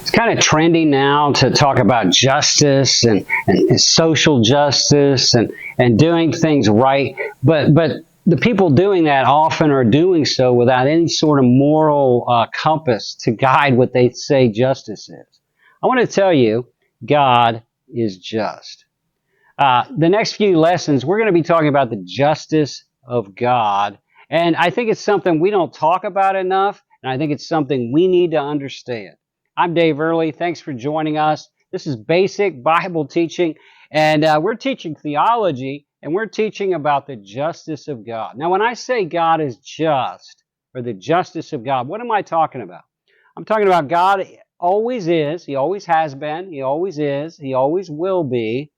It's kind of trendy now to talk about justice and social justice and doing things right. But the people doing that often are doing so without any sort of moral compass to guide what they say justice is. I want to tell you, God is just. The next few lessons, we're going to be talking about the justice of God. And I think it's something we don't talk about enough, and I think it's something we need to understand. I'm Dave Early. Thanks for joining us. This is basic Bible teaching, and we're teaching theology, and we're teaching about the justice of God. Now, when I say God is just, or the justice of God, what am I talking about? I'm talking about God always is, He always has been, He always is, He always will be,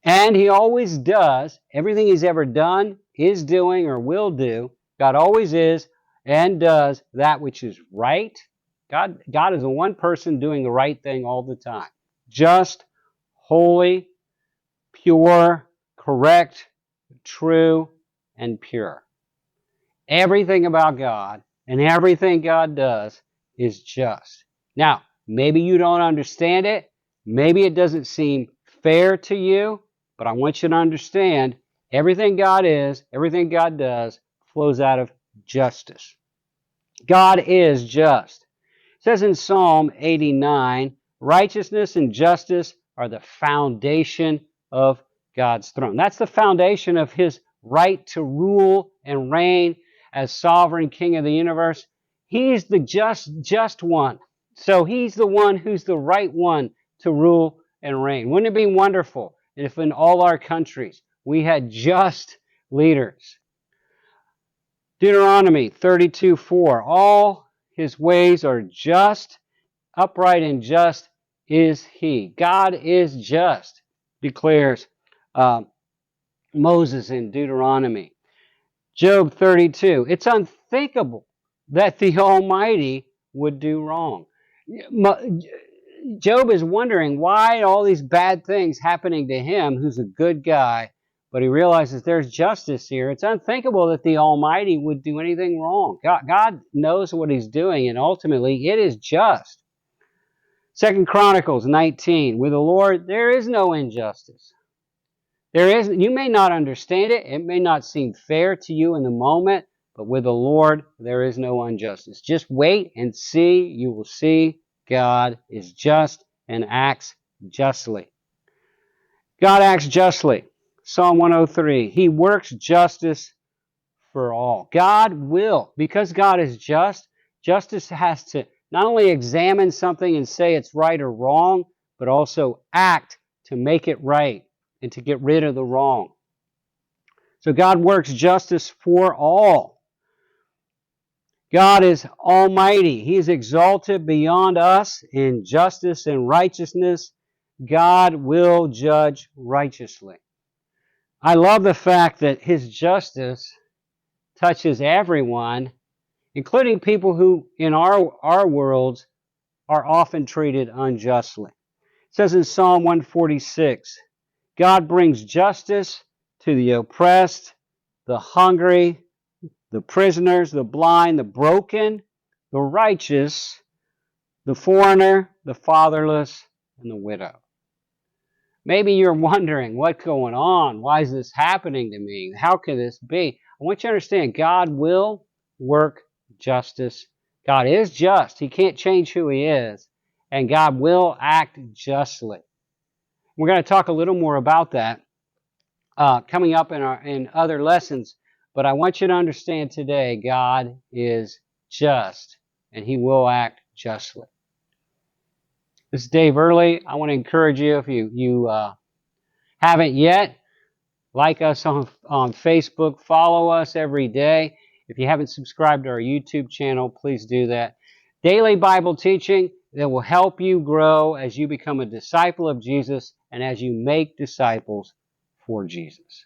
and He always does. Everything He's ever done, is doing, or will do, God always is and does that which is right. God is the one person doing the right thing all the time. Just, holy, pure, correct, true, and pure. Everything about God and everything God does is just. Now, maybe you don't understand it. Maybe it doesn't seem fair to you, but I want you to understand everything God is, everything God does flows out of justice. God is just. It says in Psalm 89, righteousness and justice are the foundation of God's throne. That's the foundation of His right to rule and reign as sovereign King of the universe. He's the just one. So He's the one who's the right one to rule and reign. Wouldn't it be wonderful if in all our countries we had just leaders? Deuteronomy 32:4. All His ways are just, upright and just is He. God is just, declares Moses in Deuteronomy. Job 32. It's unthinkable that the Almighty would do wrong. Job is wondering why all these bad things happening to him, who's a good guy, but he realizes there's justice here. It's unthinkable that the Almighty would do anything wrong. God knows what He's doing, and ultimately it is just. 2 Chronicles 19, with the Lord there is no injustice. You may not understand it. It may not seem fair to you in the moment, but with the Lord there is no injustice. Just wait and see. You will see God is just and acts justly. God acts justly. Psalm 103, He works justice for all. God will, because God is just, justice has to not only examine something and say it's right or wrong, but also act to make it right and to get rid of the wrong. So God works justice for all. God is almighty. He is exalted beyond us in justice and righteousness. God will judge righteously. I love the fact that His justice touches everyone, including people who in our worlds are often treated unjustly. It says in Psalm 146, God brings justice to the oppressed, the hungry, the prisoners, the blind, the broken, the righteous, the foreigner, the fatherless, and the widow. Maybe you're wondering what's going on. Why is this happening to me? How can this be? I want you to understand God will work justice. God is just. He can't change who He is. And God will act justly. We're going to talk a little more about that coming up in other lessons. But I want you to understand today, God is just, and He will act justly. This is Dave Early. I want to encourage you, if you haven't yet, like us on Facebook, follow us every day. If you haven't subscribed to our YouTube channel, please do that. Daily Bible teaching that will help you grow as you become a disciple of Jesus and as you make disciples for Jesus.